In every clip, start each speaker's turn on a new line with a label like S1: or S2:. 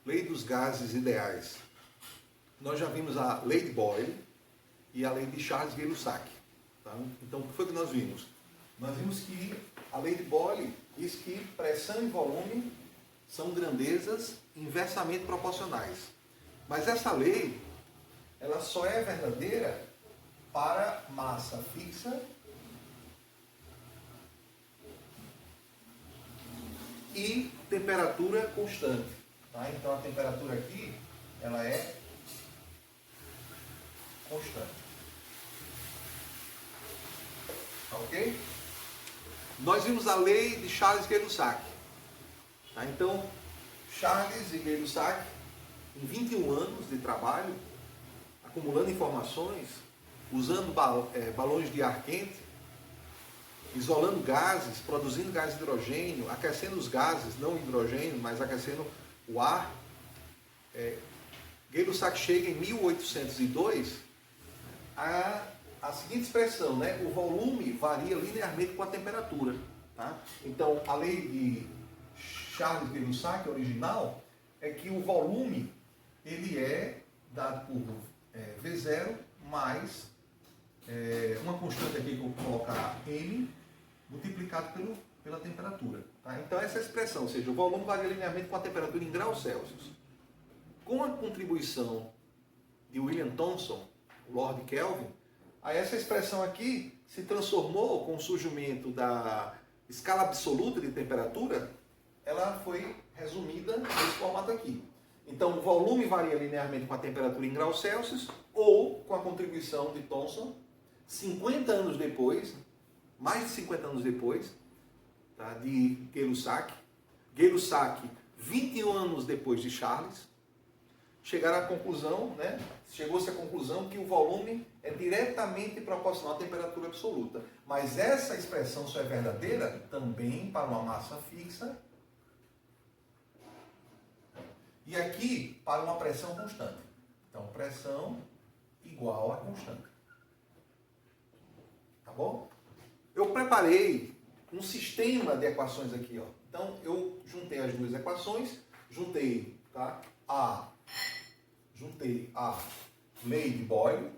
S1: Lei dos gases ideais. Nós já vimos a lei de Boyle e a lei de Charles-Gay-Lussac. Tá? Então, o que foi que nós vimos? Nós vimos que a lei de Boyle diz que pressão e volume são grandezas inversamente proporcionais. Mas essa lei, ela só é verdadeira para massa fixa e temperatura constante. Tá? Então a temperatura aqui, ela é constante. Tá, ok? Nós vimos a lei de Charles-Gay-Lussac. Tá? Então, Charles e Gay-Lussac, em 21 anos de trabalho, acumulando informações, usando balões de ar quente, isolando gases, produzindo gás de hidrogênio, aquecendo os gases, não o hidrogênio, mas aquecendo o ar. Gay-Lussac chega em 1802 a seguinte expressão, né? O volume varia linearmente com a temperatura. Tá? Então, a lei de Charles Gay-Lussac original é que o volume ele é dado por V0 mais uma constante aqui que eu vou colocar M multiplicado pela temperatura. Tá? Então essa é a expressão, ou seja, o volume varia linearmente com a temperatura em graus Celsius. Com a contribuição de William Thomson, Lord Kelvin, aí essa expressão aqui se transformou com o surgimento da escala absoluta de temperatura, ela foi resumida nesse formato aqui. Então, o volume varia linearmente com a temperatura em graus Celsius ou com a contribuição de Thomson, 50 anos depois, mais de 50 anos depois, tá, de Gay-Lussac. Gay-Lussac, 21 anos depois de Charles, chegaram à conclusão, né, chegou-se à conclusão que o volume é diretamente proporcional à temperatura absoluta. Mas essa expressão só é verdadeira também para uma massa fixa e aqui para uma pressão constante. Então, pressão igual a constante. Tá bom? Eu preparei um sistema de equações aqui, ó. Então, eu juntei as duas equações, juntei, tá? Juntei a lei de Boyle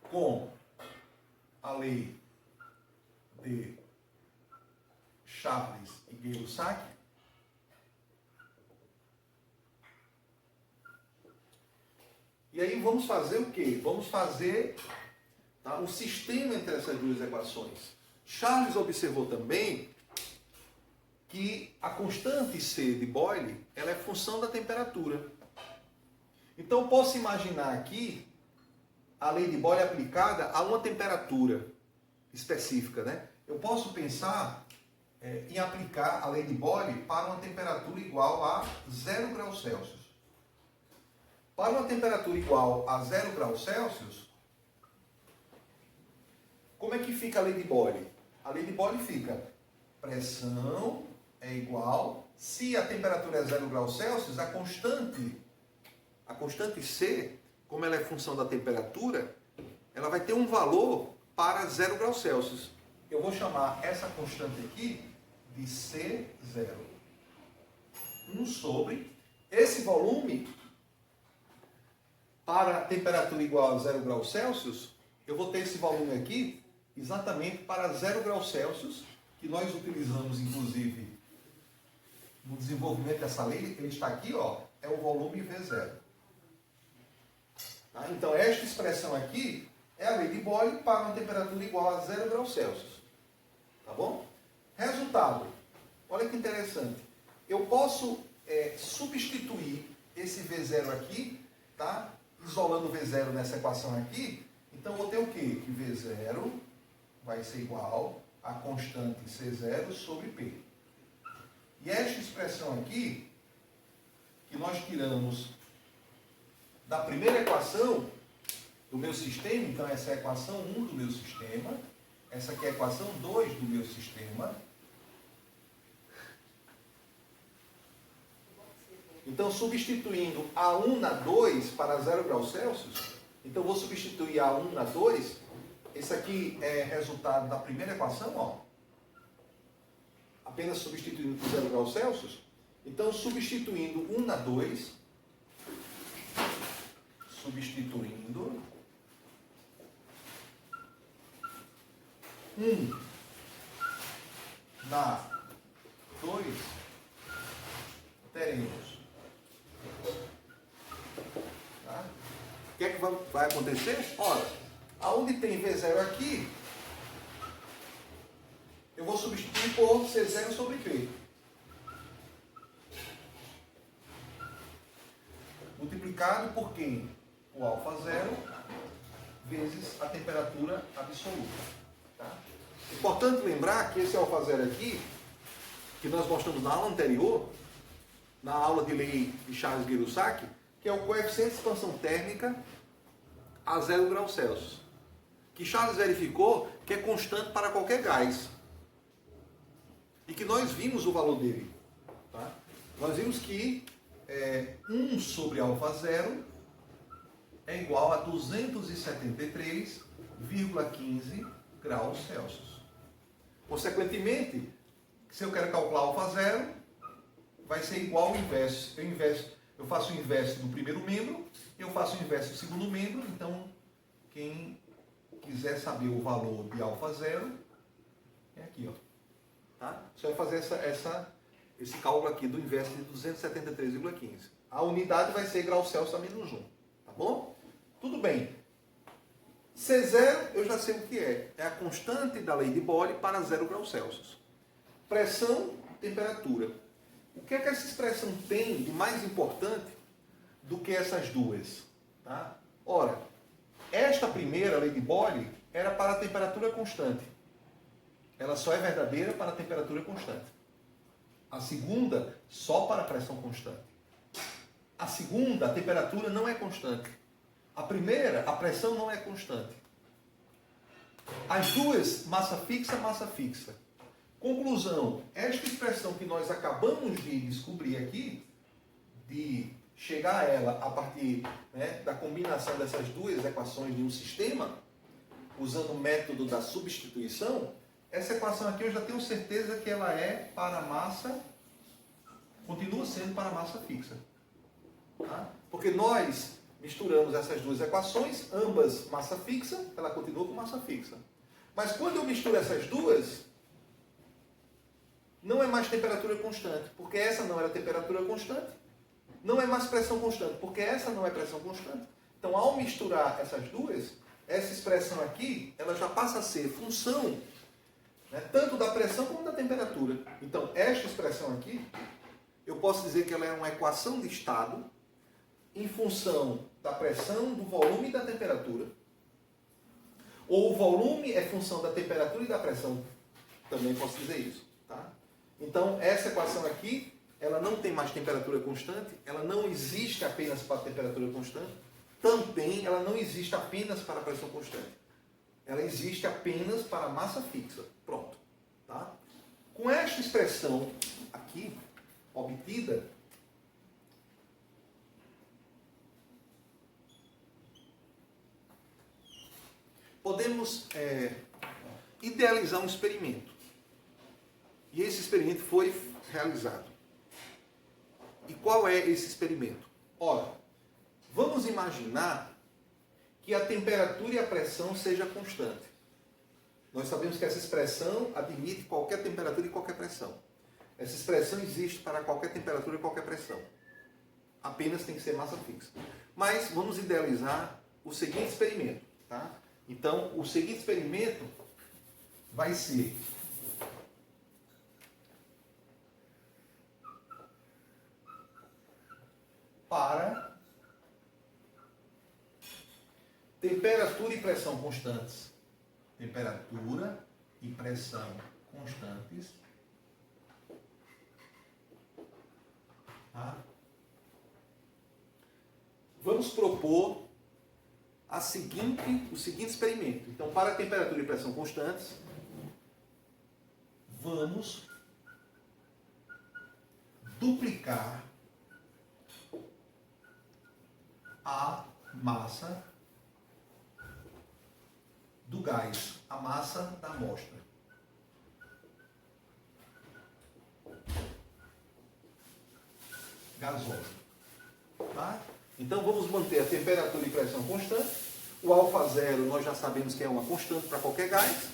S1: com a lei de Charles e Gay-Lussac. E aí vamos fazer o quê? Vamos fazer, tá, um sistema entre essas duas equações. Charles observou também que a constante C de Boyle ela é função da temperatura. Então eu posso imaginar aqui a lei de Boyle aplicada a uma temperatura específica, né? Eu posso pensar em aplicar a lei de Boyle para uma temperatura igual a 0 graus Celsius. Para uma temperatura igual a 0 graus Celsius, como é que fica a lei de Boyle? A lei de Boyle fica pressão é igual, se a temperatura é 0 graus Celsius, a constante C, como ela é função da temperatura, ela vai ter um valor para 0 graus Celsius. Eu vou chamar essa constante aqui de C0. 1 sobre esse volume para a temperatura igual a 0 graus Celsius, eu vou ter esse volume aqui exatamente para 0 graus Celsius, que nós utilizamos inclusive no desenvolvimento dessa lei, ele está aqui, ó, é o volume V0. Tá? Então, esta expressão aqui é a lei de Boyle para uma temperatura igual a 0 graus Celsius. Tá bom? Resultado. Olha que interessante. Eu posso substituir esse V0 aqui, tá? Isolando o V0 nessa equação aqui. Então, eu vou ter o quê? Que V0 vai ser igual a constante C0 sobre P. E esta expressão aqui, que nós tiramos da primeira equação do meu sistema, então essa é a equação 1 do meu sistema, essa aqui é a equação 2 do meu sistema. Então, substituindo A1 na 2 para 0 graus Celsius, então eu vou substituir A1 na 2, esse aqui é resultado da primeira equação, ó. A apenas substituindo por 0 graus Celsius. Então, substituindo 1 na 2, substituindo 1 na 2, teremos. Tá? O que é que vai acontecer? Ora, aonde tem V0 aqui, eu vou substituir por C0 sobre P. Multiplicado por quem? O α0 vezes a temperatura absoluta. Tá? Importante lembrar que esse α0 aqui, que nós mostramos na aula anterior, na aula de lei de Charles-Gerossac, que é o coeficiente de expansão térmica a 0 graus Celsius, que Charles verificou que é constante para qualquer gás. E que nós vimos o valor dele. Tá? Nós vimos que 1 sobre α0 é igual a 273,15 graus Celsius. Consequentemente, se eu quero calcular α0, vai ser igual ao inverso. Eu faço o inverso do primeiro membro, eu faço o inverso do segundo membro. Então, quem quiser saber o valor de α0, é aqui, ó. Tá? Você vai fazer esse cálculo aqui do inverso de 273,15. A unidade vai ser graus Celsius a menos 1. Tá bom? Tudo bem. C0 eu já sei o que é. É a constante da lei de Boyle para 0 graus Celsius. Pressão, temperatura. O que é que essa expressão tem de mais importante do que essas duas? Tá? Ora, esta primeira lei de Boyle era para a temperatura constante. Ela só é verdadeira para a temperatura constante. A segunda, só para a pressão constante. A segunda, a temperatura não é constante. A primeira, a pressão não é constante. As duas, massa fixa, massa fixa. Conclusão, esta expressão que nós acabamos de descobrir aqui, de chegar a ela a partir, né, da combinação dessas duas equações de um sistema, usando o método da substituição, essa equação aqui eu já tenho certeza que ela é para massa, continua sendo para massa fixa. Tá? Porque nós misturamos essas duas equações, ambas massa fixa, ela continua com massa fixa. Mas quando eu misturo essas duas, não é mais temperatura constante, porque essa não era temperatura constante. Não é mais pressão constante, porque essa não é pressão constante. Então, ao misturar essas duas, essa expressão aqui, ela já passa a ser função, né, tanto da pressão como da temperatura. Então, esta expressão aqui, eu posso dizer que ela é uma equação de estado em função da pressão, do volume e da temperatura. Ou o volume é função da temperatura e da pressão. Também posso dizer isso. Tá? Então, essa equação aqui, ela não tem mais temperatura constante, ela não existe apenas para a temperatura constante, também ela não existe apenas para a pressão constante. Ela existe apenas para a massa fixa. Pronto. Tá? Com esta expressão aqui, obtida, podemos idealizar um experimento. E esse experimento foi realizado. E qual é esse experimento? Ora, vamos imaginar que a temperatura e a pressão seja constante. Nós sabemos que essa expressão admite qualquer temperatura e qualquer pressão. Essa expressão existe para qualquer temperatura e qualquer pressão. Apenas tem que ser massa fixa. Mas vamos idealizar o seguinte experimento. Tá? Então, o seguinte experimento vai ser para temperatura e pressão constantes. Temperatura e pressão constantes. Tá? Vamos propor o seguinte experimento. Então, para temperatura e pressão constantes, vamos duplicar a massa do gás, a massa da amostra. gasóleo. Tá? Então vamos manter a temperatura e pressão constante. O α0 nós já sabemos que é uma constante para qualquer gás.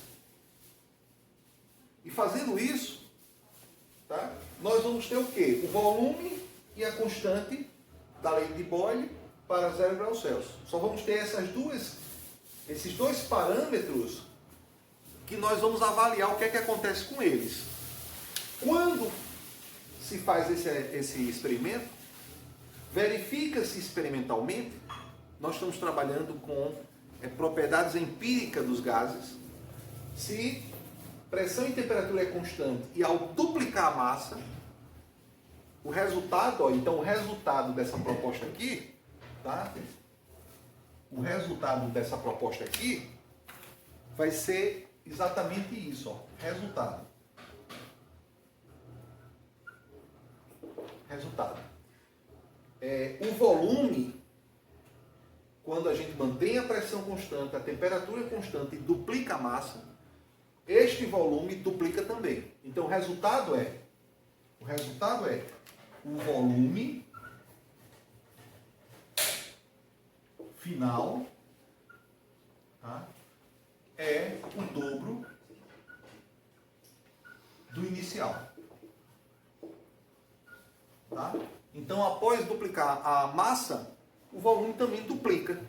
S1: E fazendo isso, tá? Nós vamos ter o quê? O volume e a constante da lei de Boyle para 0 graus Celsius. Só vamos ter esses dois parâmetros que nós vamos avaliar o que é que acontece com eles. Quando se faz esse experimento, verifica-se experimentalmente, nós estamos trabalhando com propriedades empíricas dos gases, se pressão e temperatura é constante e ao duplicar a massa, o resultado, então o resultado dessa proposta aqui, tá? O resultado dessa proposta aqui vai ser exatamente isso, ó, resultado. O volume, quando a gente mantém a pressão constante, a temperatura constante e duplica a massa, este volume duplica também. Então o resultado é o volume final, tá? É o dobro do inicial. Tá? Então, após duplicar a massa, o volume também duplica.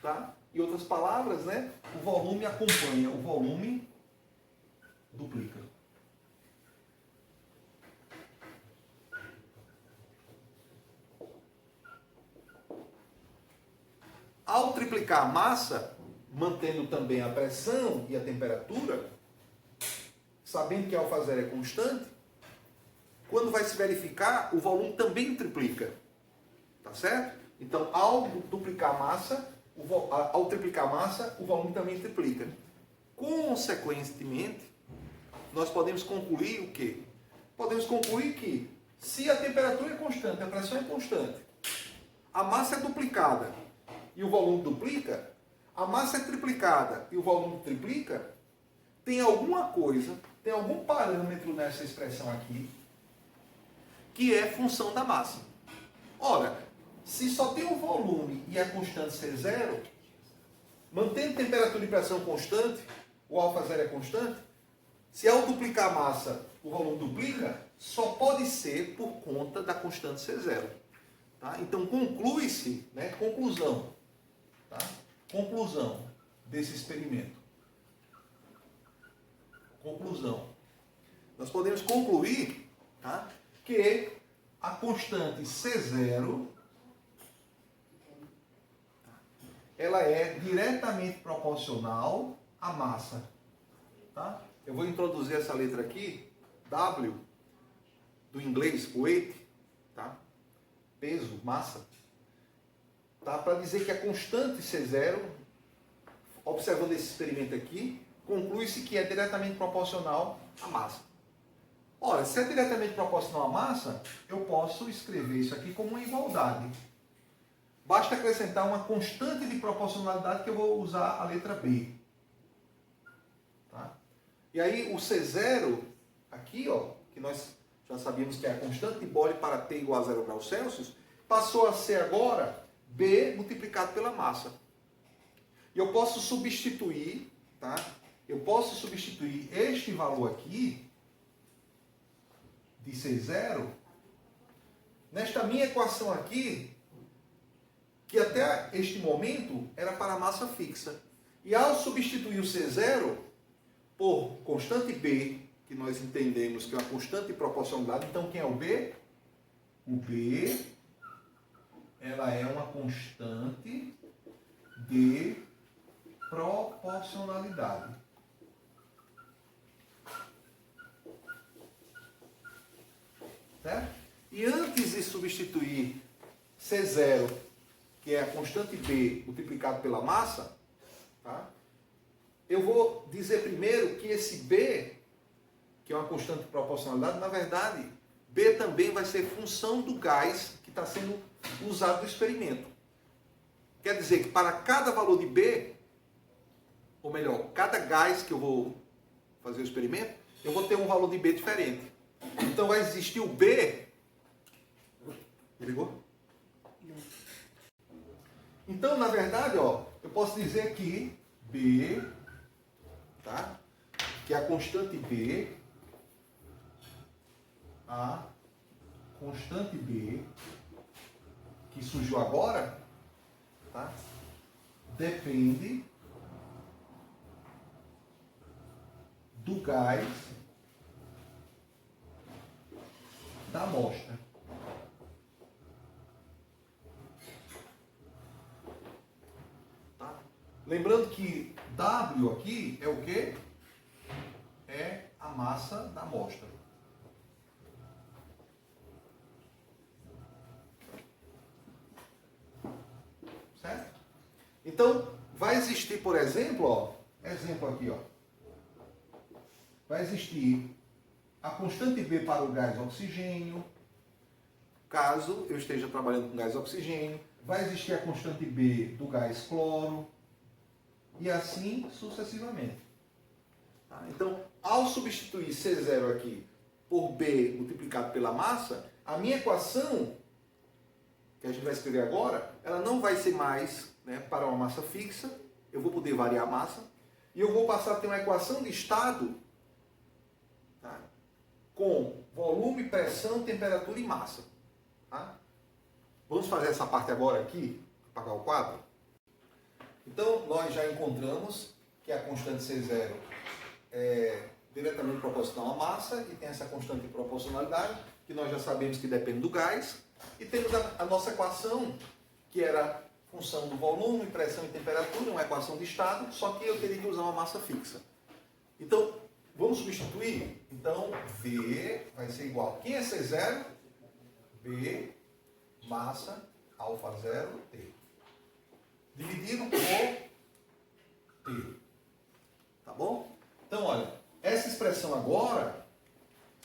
S1: Tá? Em outras palavras, né, o volume acompanha, o volume duplica. Ao triplicar a massa, mantendo também a pressão e a temperatura, sabendo que α0 é constante, quando vai se verificar, o volume também triplica. Tá certo? Então, ao triplicar a massa, o volume também triplica. Consequentemente, nós podemos concluir o quê? Podemos concluir que, se a temperatura é constante, a pressão é constante, a massa é duplicada e o volume duplica, a massa é triplicada e o volume triplica, tem alguma coisa, tem algum parâmetro nessa expressão aqui, que é função da massa. Ora, se só tem o volume e a constante ser zero, mantendo temperatura e pressão constante, o α0 é constante, se ao duplicar a massa o volume duplica, só pode ser por conta da constante ser zero. Tá? Então conclui-se, né, conclusão, tá? Conclusão desse experimento. Conclusão. Nós podemos concluir, tá, que a constante C0 ela é diretamente proporcional à massa. Tá? Eu vou introduzir essa letra aqui, W, do inglês, weight, tá? Peso, massa, tá? Para dizer que a constante C0, observando esse experimento aqui, conclui-se que é diretamente proporcional à massa. Ora, se é diretamente proporcional à massa, eu posso escrever isso aqui como uma igualdade. Basta acrescentar uma constante de proporcionalidade que eu vou usar a letra B. Tá? E aí o C0, aqui, ó, que nós já sabíamos que é a constante de Boyle para T igual a 0 graus Celsius, passou a ser agora B multiplicado pela massa. E eu posso substituir, tá? Eu posso substituir este valor aqui, de C0, nesta minha equação aqui, que até este momento era para a massa fixa. E ao substituir o C0 por constante B, que nós entendemos que é uma constante de proporcionalidade, então quem é o B? O B, ela é uma constante de proporcionalidade. Certo? E antes de substituir C0, que é a constante B multiplicado pela massa, tá? Eu vou dizer primeiro que esse B, que é uma constante de proporcionalidade, na verdade, B também vai ser função do gás que está sendo usado no experimento. Quer dizer que para cada valor de B, ou melhor, cada gás que eu vou fazer o experimento, eu vou ter um valor de B diferente. Então vai existir o B Ligou? Então, na verdade, ó, eu posso dizer que B, tá? Que a constante B, a constante B, que surgiu agora, tá? Depende do gás da amostra. Tá? Lembrando que W aqui é o quê? É a massa da amostra. Certo? Então, vai existir, por exemplo, ó, exemplo aqui, ó. Vai existir a constante B para o gás oxigênio, caso eu esteja trabalhando com gás oxigênio. Vai existir a constante B do gás cloro, e assim sucessivamente. Tá? Então, ao substituir C0 aqui por B multiplicado pela massa, a minha equação, que a gente vai escrever agora, ela não vai ser mais, né, para uma massa fixa, eu vou poder variar a massa, e eu vou passar a ter uma equação de estado, tá, com volume, pressão, temperatura e massa. Tá? Vamos fazer essa parte agora aqui, apagar o quadro. Então, nós já encontramos que a constante C0 é diretamente proporcional à massa, e tem essa constante de proporcionalidade, que nós já sabemos que depende do gás, e temos a nossa equação, que era função do volume, pressão e temperatura, uma equação de estado, só que eu teria que usar uma massa fixa. Então, vamos substituir? Então, V vai ser igual. Quem é C0? B, massa, alfa 0, T. Dividido por T. Tá bom? Então, olha, essa expressão agora,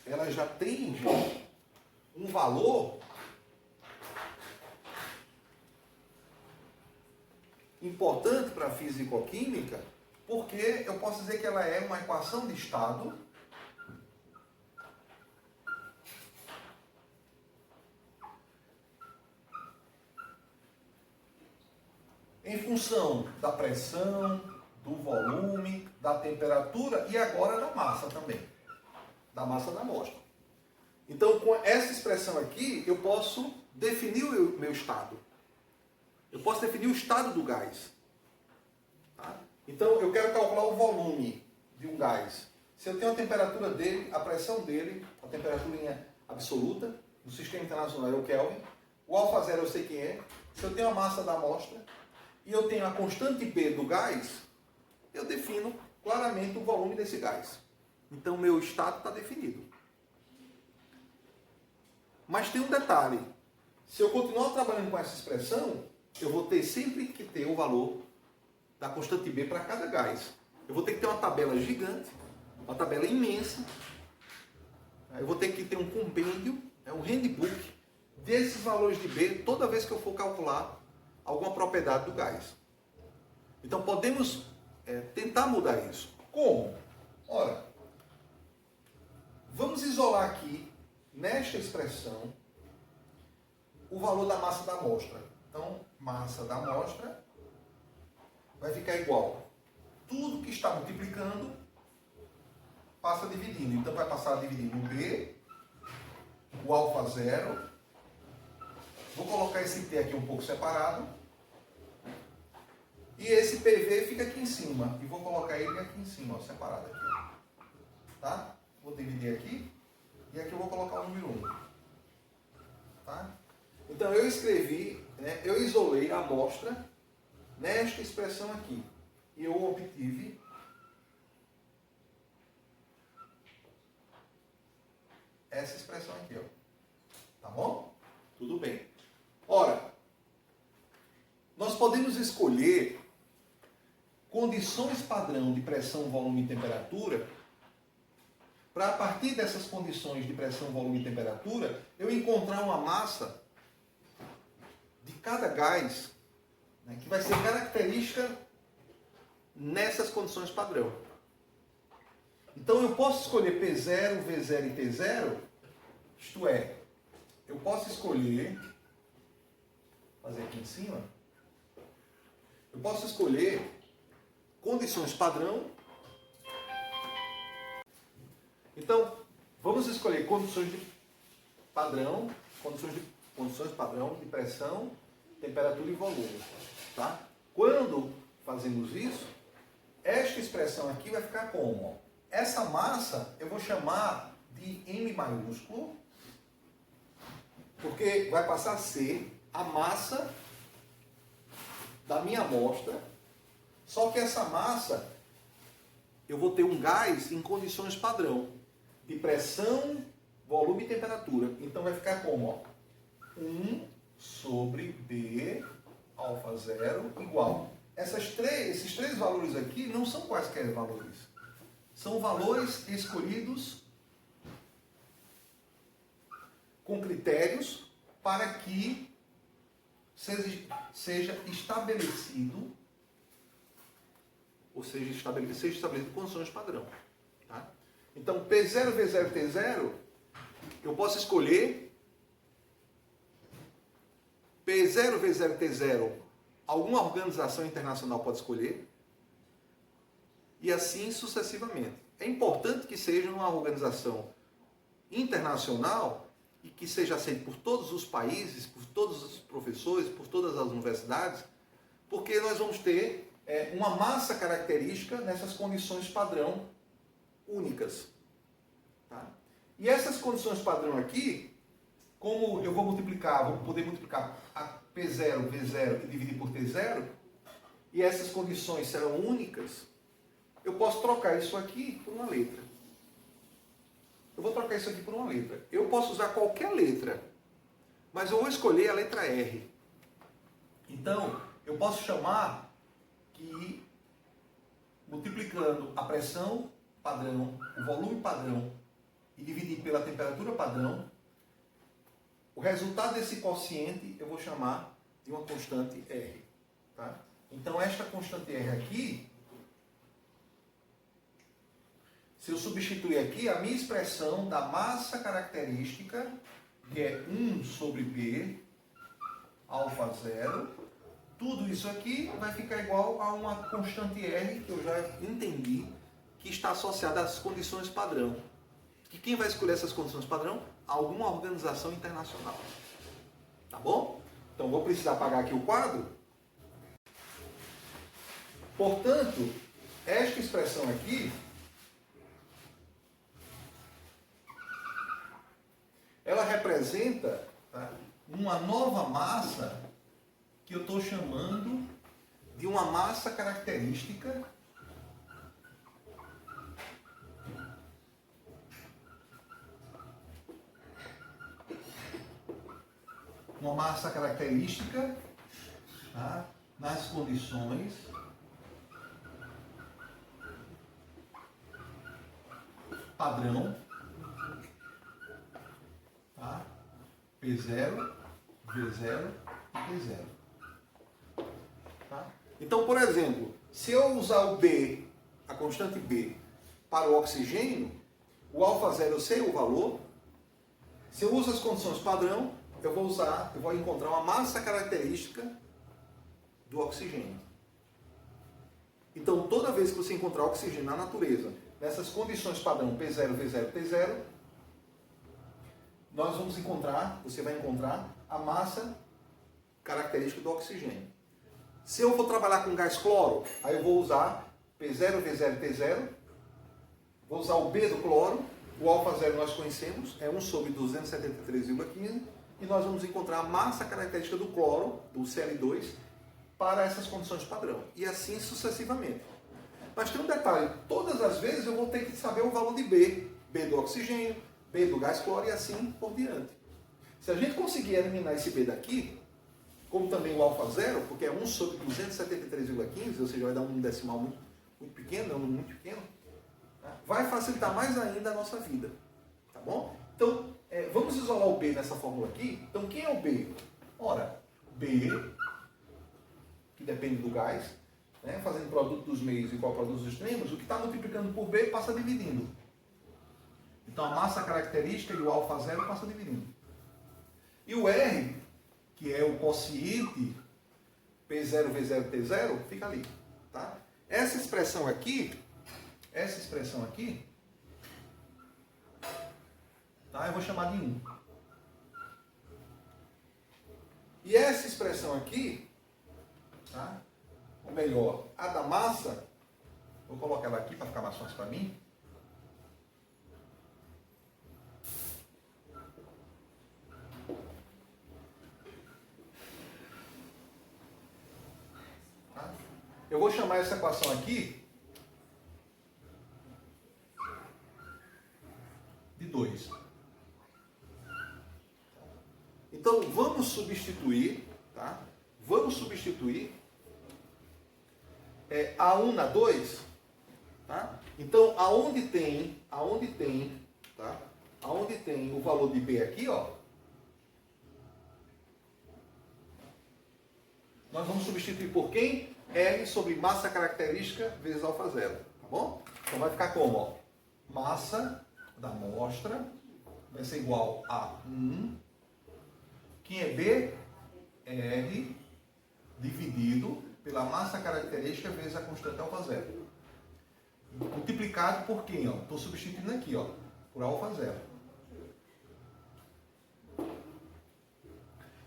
S1: ela já tem um valor importante para a físico-química, porque eu posso dizer que ela é uma equação de estado em função da pressão, do volume, da temperatura e agora da massa também, da massa da amostra. Então, com essa expressão aqui, eu posso definir o meu estado. Eu posso definir o estado do gás. Tá? Então, eu quero calcular o volume de um gás. Se eu tenho a temperatura dele, a pressão dele, a temperatura absoluta, no sistema internacional é o Kelvin, o alfa 0 eu sei quem é. Se eu tenho a massa da amostra e eu tenho a constante B do gás, eu defino claramente o volume desse gás. Então, meu estado está definido. Mas tem um detalhe. Se eu continuar trabalhando com essa expressão, eu vou ter sempre que ter o valor da constante B para cada gás. Eu vou ter que ter uma tabela gigante, uma tabela imensa. Eu vou ter que ter um compêndio, um handbook, desses valores de B toda vez que eu for calcular alguma propriedade do gás. Então podemos tentar mudar isso. Como? Ora, vamos isolar aqui, nesta expressão, o valor da massa da amostra. Então, massa da amostra vai ficar igual. Tudo que está multiplicando passa dividindo. Então, vai passar a dividir no B, o alfa 0. Vou colocar esse T aqui um pouco separado. E esse PV fica aqui em cima. E vou colocar ele aqui em cima, ó, separado aqui. Tá? Vou dividir aqui. E aqui eu vou colocar o número 1. Tá? Então, eu escrevi, né, eu isolei a amostra nesta expressão aqui. E eu obtive essa expressão aqui, ó. Tá bom? Tudo bem. Ora, nós podemos escolher condições padrão de pressão, volume e temperatura, para a partir dessas condições de pressão, volume e temperatura, eu encontrar uma massa de cada gás, né, que vai ser característica nessas condições padrão. Então eu posso escolher P0, V0 e T0, isto é, eu posso escolher fazer aqui em cima, eu posso escolher condições padrão. Então, vamos escolher condições padrão de pressão, temperatura e volume. Tá? Quando fazemos isso, esta expressão aqui vai ficar como? Ó, essa massa eu vou chamar de M maiúsculo, porque vai passar a ser a massa da minha amostra, só que essa massa eu vou ter um gás em condições padrão, de pressão, volume e temperatura. Então vai ficar como? Ó, 1 sobre B alfa zero igual. Esses três valores aqui não são quaisquer valores. São valores escolhidos com critérios para que seja estabelecido, ou seja estabelecido condições padrão. Tá? Então, P0, V0, T0, eu posso escolher P0, V0, T0, alguma organização internacional pode escolher, e assim sucessivamente. É importante que seja uma organização internacional e que seja aceita por todos os países, por todos os professores, por todas as universidades, porque nós vamos ter uma massa característica nessas condições padrão únicas. Tá? E essas condições padrão aqui, como eu vou poder multiplicar a P0, V0 e dividir por T0, e essas condições serão únicas, eu posso trocar isso aqui por uma letra. Eu vou trocar isso aqui por uma letra. Eu posso usar qualquer letra, mas eu vou escolher a letra R. Então, eu posso chamar que, multiplicando a pressão padrão, o volume padrão, e dividir pela temperatura padrão, o resultado desse quociente eu vou chamar de uma constante R. Tá? Então, esta constante R aqui, se eu substituir aqui a minha expressão da massa característica, que é 1 sobre B, alfa zero, tudo isso aqui vai ficar igual a uma constante R, que eu já entendi, que está associada às condições padrão. E quem vai escolher essas condições padrão? Alguma organização internacional. Tá bom? Então, vou precisar apagar aqui o quadro. Portanto, esta expressão aqui, ela representa, tá, uma nova massa que eu estou chamando de uma massa característica tá, nas condições padrão, tá, P0, V0 e T0. Tá? Então, por exemplo, se eu usar o B, a constante B, para o oxigênio, o alfa zero eu sei o valor. Se eu uso as condições padrão, eu vou encontrar uma massa característica do oxigênio. Então, toda vez que você encontrar oxigênio na natureza, nessas condições padrão P0, V0, T0, você vai encontrar a massa característica do oxigênio. Se eu for trabalhar com gás cloro, aí eu vou usar P0, V0, T0, vou usar o B do cloro, o alfa zero nós conhecemos, é 1 sobre 273,15, e nós vamos encontrar a massa característica do cloro, do Cl2, para essas condições padrão, e assim sucessivamente. Mas tem um detalhe, todas as vezes eu vou ter que saber o valor de B, B do oxigênio, B do gás cloro e assim por diante. Se a gente conseguir eliminar esse B daqui, como também o alfa zero, porque é 1 sobre 273,15, ou seja, vai dar um decimal muito pequeno, um número muito pequeno, tá? Vai facilitar mais ainda a nossa vida. Tá bom? Então, vamos isolar o B nessa fórmula aqui. Então, quem é o B? Ora, B, que depende do gás, né? Fazendo produto dos meios igual ao produto dos extremos, o que está multiplicando por B passa dividindo. Então, a massa característica e o alfa zero passa dividindo. E o R, que é o quociente P0V0T0, fica ali. Tá? Essa expressão aqui, tá? Eu vou chamar de 1. E essa expressão aqui, tá? Ou melhor, a da massa, vou colocar ela aqui para ficar mais fácil para mim. Tá? Eu vou chamar essa equação aqui de 2. Então, vamos substituir, tá? Vamos substituir A1 na 2, tá? Então, aonde tem, tá? Aonde tem o valor de B aqui, ó, nós vamos substituir por quem? R sobre massa característica vezes alfa zero, tá bom? Então vai ficar como, ó? Massa da amostra vai ser igual a 1. Quem é B? R dividido pela massa característica vezes a constante alfa zero. Multiplicado por quem? Estou substituindo aqui, ó, por alfa zero.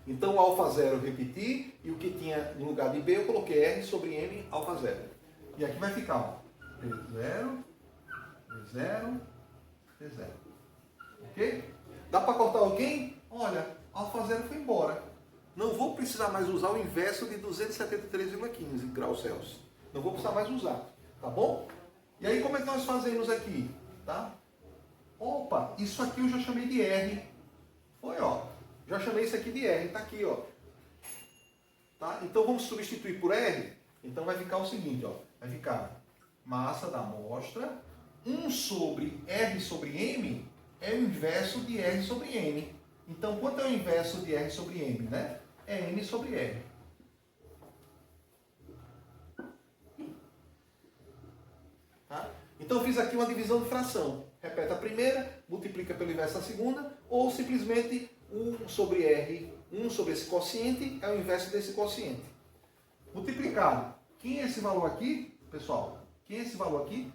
S1: Então, alfa zero eu repeti, e o que tinha no lugar de B eu coloquei R sobre M alfa zero. E aqui vai ficar, ó, T0, T0, T0. Ok? Dá para cortar alguém? Olha, alfa zero foi embora. Não vou precisar mais usar o inverso de 273,15 graus Celsius. Não vou precisar mais usar, tá bom? E aí, como é que nós fazemos aqui? Tá? Opa, isso aqui eu já chamei de R. Foi, ó. Já chamei isso aqui de R, tá aqui, ó. Tá? Então, vamos substituir por R? Então, vai ficar o seguinte, ó. Vai ficar massa da amostra, 1 sobre R sobre M é o inverso de R sobre M. Então, quanto é o inverso de R sobre M, né? É M sobre R. Tá? Então, eu fiz aqui uma divisão de fração. Repete a primeira, multiplica pelo inverso da segunda, ou simplesmente 1 sobre R, 1 sobre esse quociente, é o inverso desse quociente. Multiplicado. Quem é esse valor aqui, pessoal? Quem é esse valor aqui?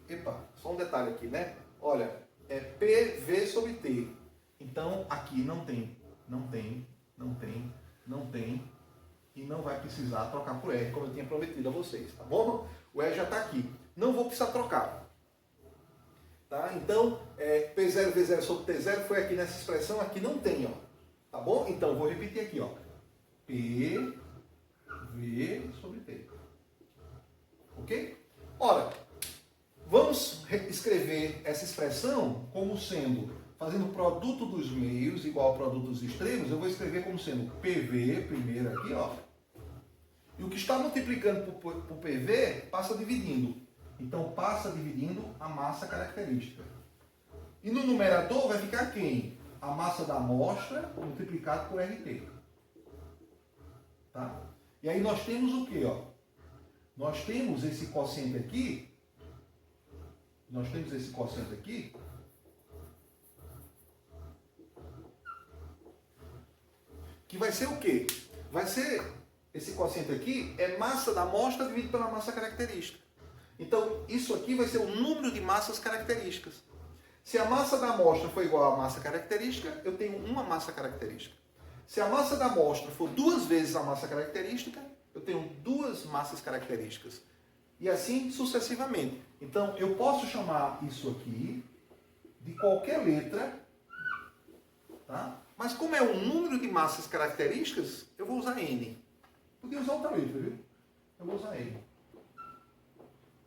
S1: Epa, só um detalhe aqui, né? Olha, é PV sobre T. Então, aqui não tem, e não vai precisar trocar por R, como eu tinha prometido a vocês, tá bom? O R já está aqui. Não vou precisar trocar. Tá? Então, P0, V0 sobre T0 foi aqui nessa expressão, aqui não tem, ó. Tá bom? Então, vou repetir aqui, ó. P, V sobre T. Ok? Ora, vamos escrever essa expressão como sendo, fazendo produto dos meios igual ao produto dos extremos, eu vou escrever como sendo PV, primeiro aqui, ó. E o que está multiplicando por PV, passa dividindo. Então, passa dividindo a massa característica. E no numerador vai ficar quem? A massa da amostra multiplicado por RT. Tá? E aí nós temos o quê? Ó? Nós temos esse quociente aqui. Que vai ser o quê? Vai ser, esse quociente aqui é massa da amostra dividido pela massa característica. Então, isso aqui vai ser o número de massas características. Se a massa da amostra for igual à massa característica, eu tenho uma massa característica. Se a massa da amostra for 2 vezes a massa característica, eu tenho 2 massas características. E assim sucessivamente. Então, eu posso chamar isso aqui de qualquer letra, tá? Mas como é um número de massas características, eu vou usar N. Podia usar outra letra, viu? Eu vou usar N.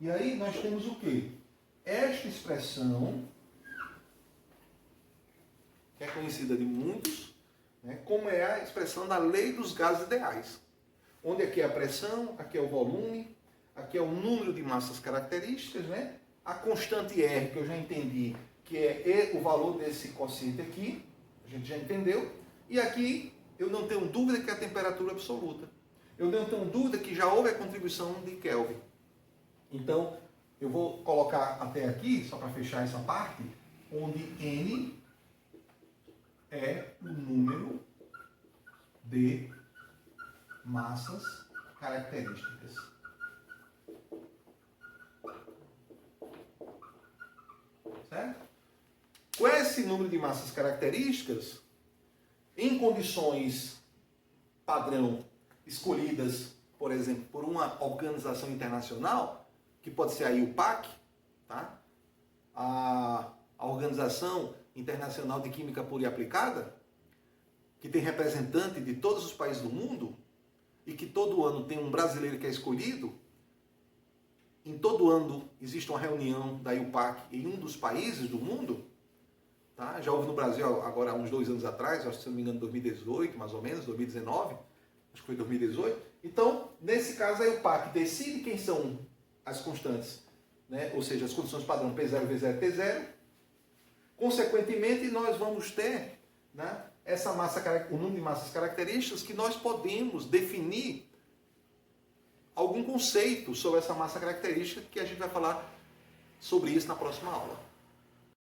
S1: E aí nós temos o quê? Esta expressão, que é conhecida de muitos, né, como é a expressão da lei dos gases ideais. Onde aqui é a pressão, aqui é o volume, aqui é o número de massas características, né? A constante R, que eu já entendi, que é o valor desse quociente aqui, a gente já entendeu. E aqui eu não tenho dúvida que é a temperatura absoluta. Eu não tenho dúvida que já houve a contribuição de Kelvin. Então, eu vou colocar até aqui, só para fechar essa parte, onde N é o número de massas características. Certo? Com esse número de massas características, em condições padrão escolhidas, por exemplo, por uma organização internacional, que pode ser a IUPAC, tá? A Organização Internacional de Química Pura e Aplicada, que tem representante de todos os países do mundo e que todo ano tem um brasileiro que é escolhido. Em todo ano existe uma reunião da IUPAC em um dos países do mundo. Tá? Já houve no Brasil agora há uns 2 anos atrás, acho que se não me engano 2018, mais ou menos, 2019, acho que foi 2018. Então, nesse caso a IUPAC decide quem são as constantes, né? Ou seja, as condições padrão P0, V0, T0. Consequentemente, nós vamos ter, né, o número de massas características que nós podemos definir algum conceito sobre essa massa característica, que a gente vai falar sobre isso na próxima aula.